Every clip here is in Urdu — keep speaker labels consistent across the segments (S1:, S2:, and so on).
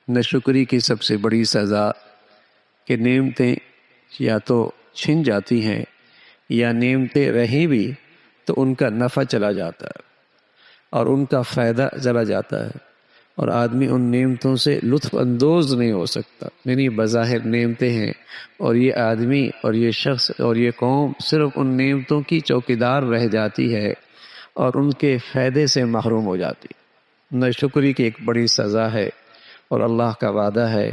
S1: ناشکری کی سب سے بڑی سزا کہ نعمتیں یا تو چھن جاتی ہیں یا نعمتیں رہیں بھی تو ان کا نفع چلا جاتا ہے اور ان کا فائدہ چلا جاتا ہے، اور آدمی ان نعمتوں سے لطف اندوز نہیں ہو سکتا۔ یعنی بظاہر نعمتیں ہیں اور یہ آدمی اور یہ شخص اور یہ قوم صرف ان نعمتوں کی چوکیدار رہ جاتی ہے اور ان کے فائدے سے محروم ہو جاتی۔ ناشکری کی ایک بڑی سزا ہے، اور اللہ کا وعدہ ہے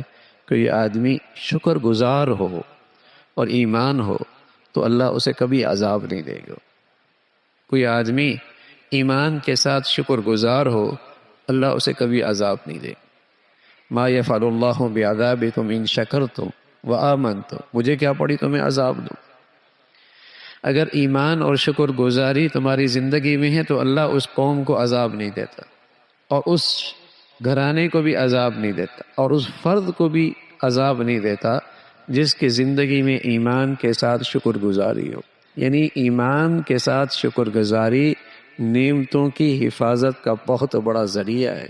S1: کہ یہ آدمی شکر گزار ہو اور ایمان ہو تو اللہ اسے کبھی عذاب نہیں دے گا۔ کوئی آدمی ایمان کے ساتھ شکر گزار ہو، اللہ اسے کبھی عذاب نہیں دے گا۔ ما یفعل اللہ بعذابکم ان شکرتم وآمنتم، مجھے کیا پڑی تمہیں عذاب دوں۔ اگر ایمان اور شکر گزاری تمہاری زندگی میں ہے تو اللہ اس قوم کو عذاب نہیں دیتا، اور اس گھرانے کو بھی عذاب نہیں دیتا، اور اس فرد کو بھی عذاب نہیں دیتا جس کی زندگی میں ایمان کے ساتھ شکر گزاری ہو۔ یعنی ایمان کے ساتھ شکر گزاری نعمتوں کی حفاظت کا بہت بڑا ذریعہ ہے،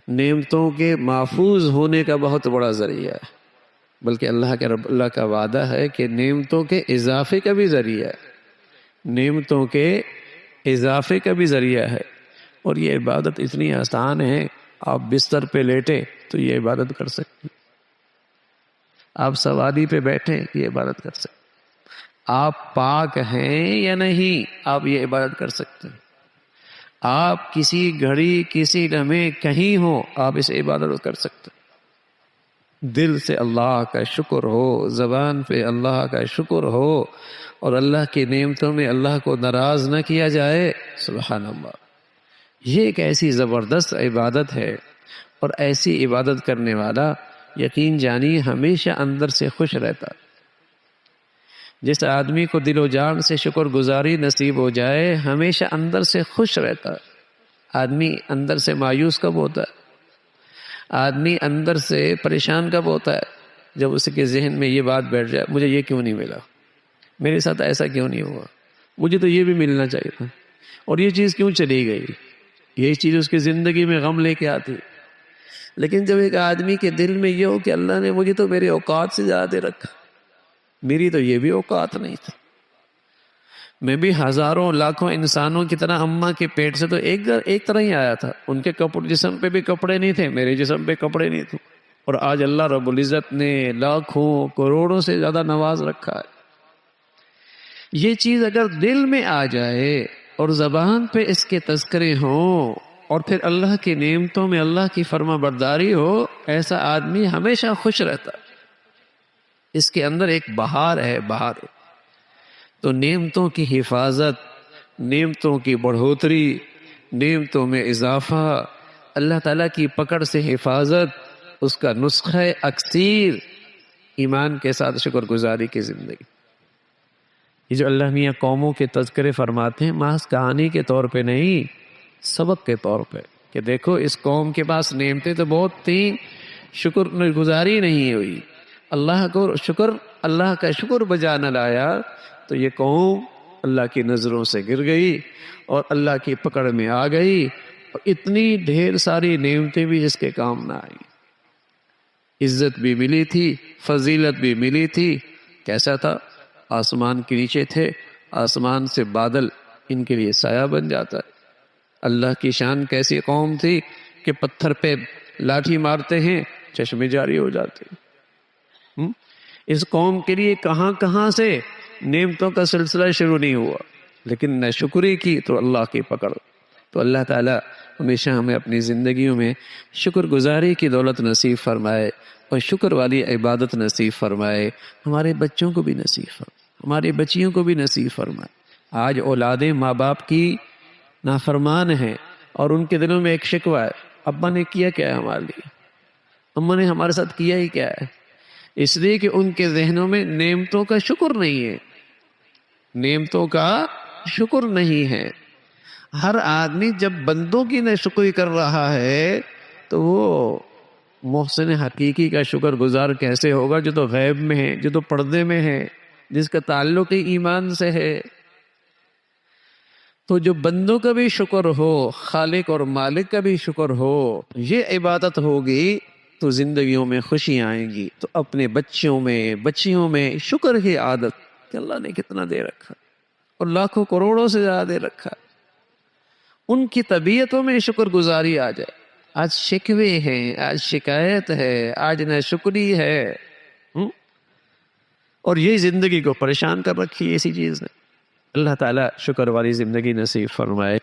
S1: نعمتوں کے محفوظ ہونے کا بہت بڑا ذریعہ ہے، بلکہ اللہ کا وعدہ ہے کہ نعمتوں کے اضافے کا بھی ذریعہ ہے، نعمتوں کے اضافے کا بھی ذریعہ ہے۔ اور یہ عبادت اتنی آسان ہے، آپ بستر پہ لیٹے تو یہ عبادت کر سکتے، آپ سواری پہ بیٹھے یہ عبادت کر سکتے، آپ پاک ہیں یا نہیں آپ یہ عبادت کر سکتے، آپ کسی گھڑی کسی لمحے کہیں ہو آپ اس عبادت کر سکتے۔ دل سے اللہ کا شکر ہو، زبان پہ اللہ کا شکر ہو، اور اللہ کی نعمتوں میں اللہ کو ناراض نہ کیا جائے، سبحان اللہ۔ یہ ایک ایسی زبردست عبادت ہے، اور ایسی عبادت کرنے والا یقین جانی ہمیشہ اندر سے خوش رہتا۔ جس آدمی کو دل و جان سے شکر گزاری نصیب ہو جائے ہمیشہ اندر سے خوش رہتا۔ آدمی اندر سے مایوس کب ہوتا ہے؟ آدمی اندر سے پریشان کب ہوتا ہے؟ جب اس کے ذہن میں یہ بات بیٹھ جائے، مجھے یہ کیوں نہیں ملا، میرے ساتھ ایسا کیوں نہیں ہوا، مجھے تو یہ بھی ملنا چاہیے تھا، اور یہ چیز کیوں چلی گئی۔ یہی چیز اس کی زندگی میں غم لے کے آتی۔ لیکن جب ایک آدمی کے دل میں یہ ہو کہ اللہ نے مجھے تو میرے اوقات سے زیادہ رکھا، میری تو یہ بھی اوقات نہیں تھی، میں بھی ہزاروں لاکھوں انسانوں کی طرح اماں کے پیٹ سے تو ایک طرح ہی آیا تھا، ان کے کپڑے جسم پہ بھی کپڑے نہیں تھے، میرے جسم پہ کپڑے نہیں تھے، اور آج اللہ رب العزت نے لاکھوں کروڑوں سے زیادہ نواز رکھا ہے۔ یہ چیز اگر دل میں آ جائے اور زبان پہ اس کے تذکرے ہوں اور پھر اللہ کی نعمتوں میں اللہ کی فرما برداری ہو، ایسا آدمی ہمیشہ خوش رہتا۔ اس کے اندر ایک بہار ہے، بہار ہے۔ تو نعمتوں کی حفاظت، نعمتوں کی بڑھوتری، نعمتوں میں اضافہ، اللہ تعالیٰ کی پکڑ سے حفاظت، اس کا نسخہ اکثیر ایمان کے ساتھ شکر گزاری کی زندگی۔ یہ جو اللہ میاں قوموں کے تذکرے فرماتے ہیں محض کہانی کے طور پہ نہیں، سبق کے طور پہ، کہ دیکھو اس قوم کے پاس نعمتیں تو بہت تھیں، شکر گزاری نہیں ہوئی، اللہ کا شکر بجا نہ لایا، تو یہ قوم اللہ کی نظروں سے گر گئی اور اللہ کی پکڑ میں آ گئی، اور اتنی ڈھیر ساری نعمتیں بھی اس کے کام نہ آئی۔ عزت بھی ملی تھی، فضیلت بھی ملی تھی، کیسا تھا؟ آسمان کے نیچے تھے، آسمان سے بادل ان کے لیے سایہ بن جاتا ہے۔ اللہ کی شان کیسی قوم تھی کہ پتھر پہ لاٹھی مارتے ہیں چشمے جاری ہو جاتے ہیں۔ اس قوم کے لیے کہاں کہاں سے نعمتوں کا سلسلہ شروع نہیں ہوا، لیکن نہ شکری کی تو اللہ کی پکڑ۔ تو اللہ تعالیٰ ہمیشہ ہمیں اپنی زندگیوں میں شکر گزاری کی دولت نصیب فرمائے اور شکر والی عبادت نصیب فرمائے، ہمارے بچوں کو بھی نصیب فرمائے، ہماری بچیوں کو بھی نصیب فرمائے۔ آج اولادیں ماں باپ کی نافرمان ہیں اور ان کے دلوں میں ایک شکوہ ہے، ابا نے کیا کیا ہے ہمارے لیے، اماں نے ہمارے ساتھ کیا ہی کیا ہے۔ اس لیے کہ ان کے ذہنوں میں نعمتوں کا شکر نہیں ہے، نعمتوں کا شکر نہیں ہے۔ ہر آدمی جب بندوں کی ناشکری کر رہا ہے تو وہ محسن حقیقی کا شکر گزار کیسے ہوگا جو تو غیب میں ہے، جو تو پردے میں ہے، جس کا تعلق ہی ایمان سے ہے۔ تو جو بندوں کا بھی شکر ہو، خالق اور مالک کا بھی شکر ہو، یہ عبادت ہوگی تو زندگیوں میں خوشیاں آئیں گی. تو اپنے بچوں میں بچیوں میں شکر کی عادت کہ اللہ نے کتنا دے رکھا اور لاکھوں کروڑوں سے زیادہ دے رکھا، ان کی طبیعتوں میں شکر گزاری آ جائے. آج شکوے ہیں، آج شکایت ہے، آج ناشکری ہے، اور یہی زندگی کو پریشان کر رکھی ہے اسی چیز نے. اللہ تعالیٰ شکر والی زندگی نصیب فرمائے.